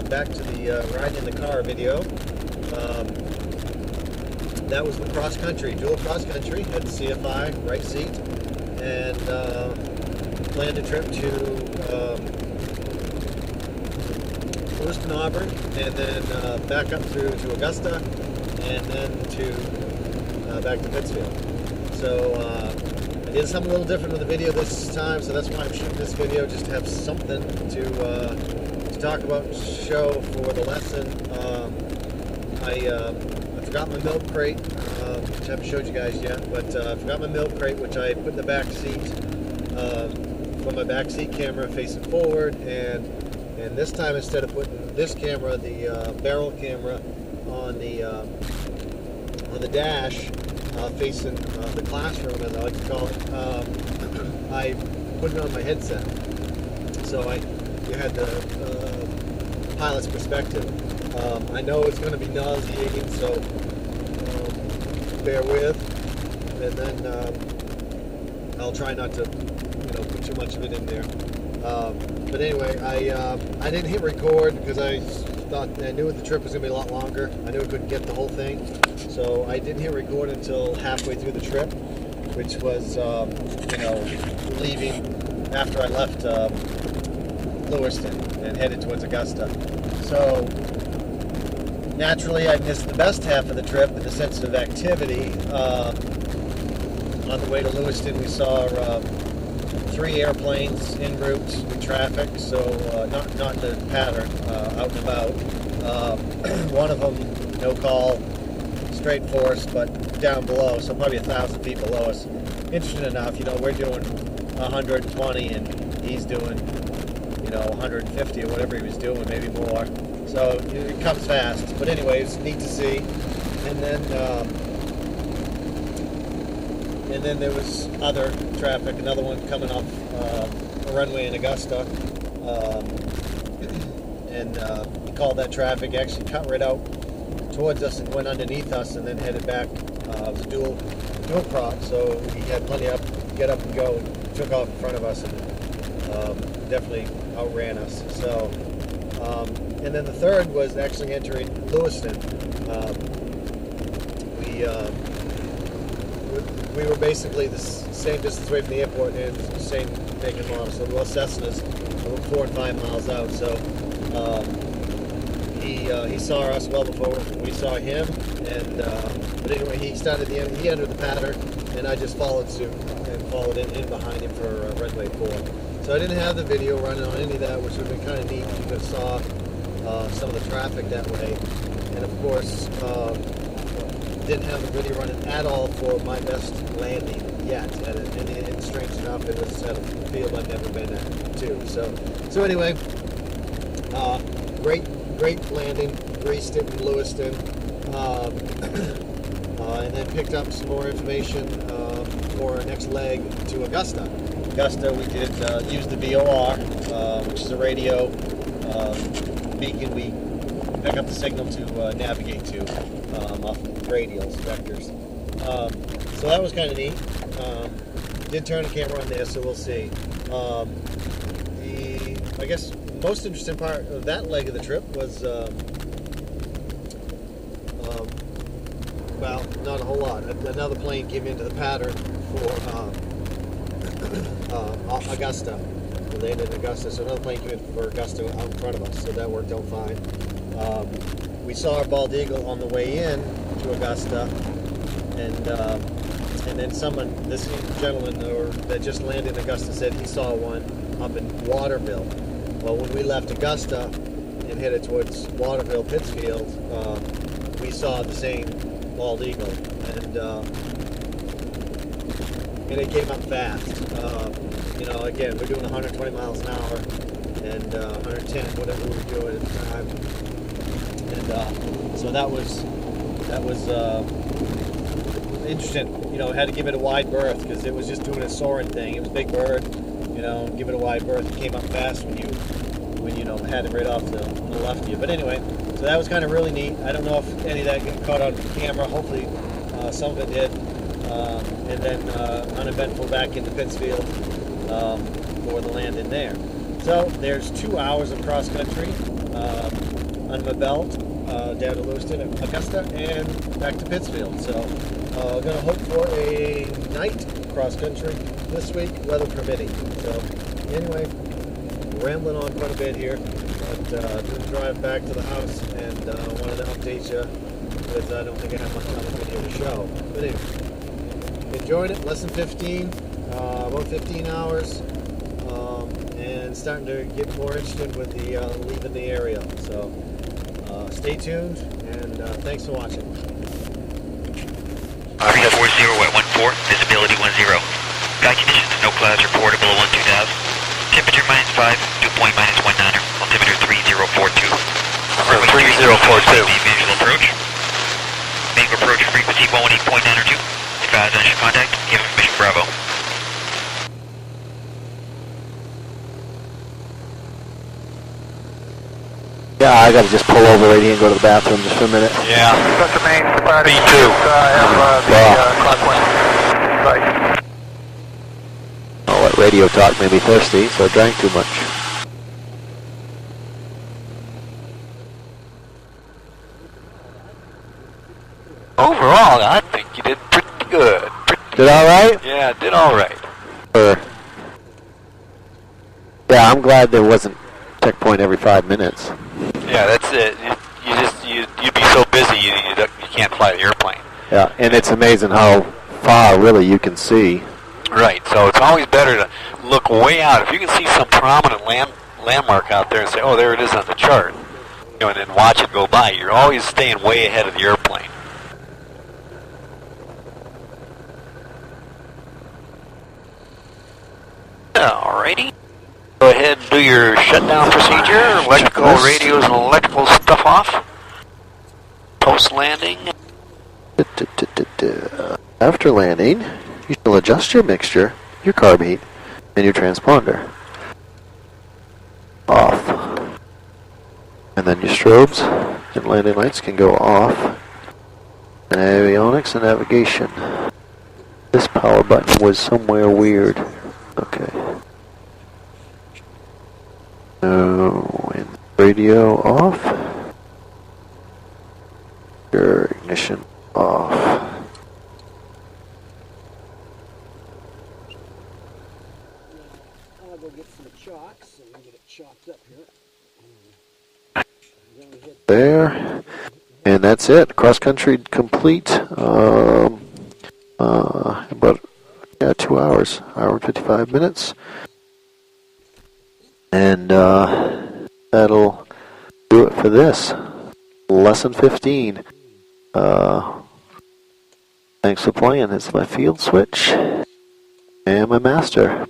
back to the ride in the car video. That was the cross country, dual cross country, had the CFI, right seat, and planned a trip to Lewiston, Auburn, and then back up through to Augusta, and then to back to Pittsfield. So I did something a little different with the video this time, so that's why I'm shooting this video, just to have something to talk about and show for the lesson. I forgot my milk crate, which I haven't showed you guys yet, but I forgot my milk crate, which I put in the back seat from my back seat camera facing forward, and this time, instead of putting this camera, the barrel camera, on the dash facing the classroom, as I like to call it, I put it on my headset, so you had the pilot's perspective. I know it's going to be nauseating, so bear with, and then I'll try not to, put too much of it in there. But anyway, I didn't hit record because I knew the trip was going to be a lot longer. I knew I couldn't get the whole thing, so I didn't hit record until halfway through the trip, which was leaving after I left Lewiston and headed towards Augusta. So naturally, I missed the best half of the trip in the sense of activity. On the way to Lewiston, we saw 3 airplanes en route in traffic, so not the pattern, out and about. One of them, no call, straight for us, but down below, so probably 1,000 feet below us. Interesting enough, we're doing 120 and he's doing, 150 or whatever he was doing, maybe more. So it comes fast. But anyway, it's neat to see. And then there was other traffic, another one coming off a runway in Augusta. And he called that traffic, actually cut right out towards us and went underneath us and then headed back. It was a dual prop, so he had plenty of get up and go, and took off in front of us and definitely outran us. So, and then the third was actually entering Lewiston. We were basically the same distance away from the airport and the same make and model. So we were Cessnas, we were 4 and 5 miles out. So he saw us well before we saw him, and but anyway, he entered the pattern, and I just followed suit and followed in behind him for runway 4. So I didn't have the video running on any of that, which would have been kind of neat. You could have saw some of the traffic that way, and of course didn't have the video running at all for my best landing yet, and strange enough, it was at a field I've never been at too. So anyway, great landing, greased it in Lewiston, and then picked up some more information for our next leg to Augusta. Augusta, we did use the VOR, which is a radio beacon we pick up the signal to navigate to off radials, vectors. So that was kind of neat. Did turn the camera on there, so we'll see. I guess most interesting part of that leg of the trip was, well, not a whole lot. Another plane came into the pattern for Augusta. We landed in Augusta, so another plane came in for Augusta out in front of us, so that worked out fine. We saw our bald eagle on the way in to Augusta, and then this gentleman that just landed in Augusta said he saw one up in Waterville. Well, when we left Augusta and headed towards Waterville, Pittsfield, we saw the same bald eagle, and it came up fast. Again, we're doing 120 miles an hour and 110, whatever we were doing at the time, and so that was interesting. Had to give it a wide berth because it was just doing a soaring thing. It was a big bird, give it a wide berth. It came up fast when you had it right off the left of you. But anyway, so that was kind of really neat. I don't know if any of that got caught on camera. Hopefully some of it did. And then uneventful back into Pittsfield for the landing there. So there's 2 hours of cross country under my belt, down to Lewiston, Augusta, and back to Pittsfield. So I'm going to hope for a night cross country this week, weather permitting. So anyway, rambling on quite a bit here, but doing the drive back to the house, and wanted to update you because I don't think I have much other video to show. But anyway, enjoyed it. Less than 15, about 15 hours. And starting to get more interested with the leaving the area. So stay tuned, and thanks for watching. RV 40 at 14, visibility 10. Sky conditions, no clouds reported below 12,000. Temperature -5, dew point -19, altimeter 3042. 3042. Visual approach. Main approach frequency 118.902. Advise on initial contact, give information Bravo. Yeah, I gotta just pull over right here and go to the bathroom just for a minute. Yeah. That's the main spot. Me too. Right. Oh, that radio talk made me thirsty, so I drank too much. Overall, I think you did pretty good. Did alright? Yeah, did alright. Yeah, I'm glad there wasn't checkpoint every 5 minutes. Yeah, that's it. You'd be so busy you can't fly the airplane. Yeah, and it's amazing how far really you can see. Right, so it's always better to look way out. If you can see some prominent landmark out there and say, oh, there it is on the chart, and then watch it go by, you're always staying way ahead of the airplane. Alrighty. Go ahead and do your shutdown procedure. Electrical radios and electrical stuff off. Post landing. After landing, you shall adjust your mixture, your carb heat, and your transponder. Off. And then your strobes and landing lights can go off. And avionics and navigation. This power button was somewhere weird. Okay. Oh, and radio off. Your ignition off. I'll go get some chalk so we can get it chalked up here. There. And that's it. Cross country complete. About 2 hours. Hour and 55 minutes. And that'll do it for this. Lesson 15. Thanks for playing. It's my field switch and my master.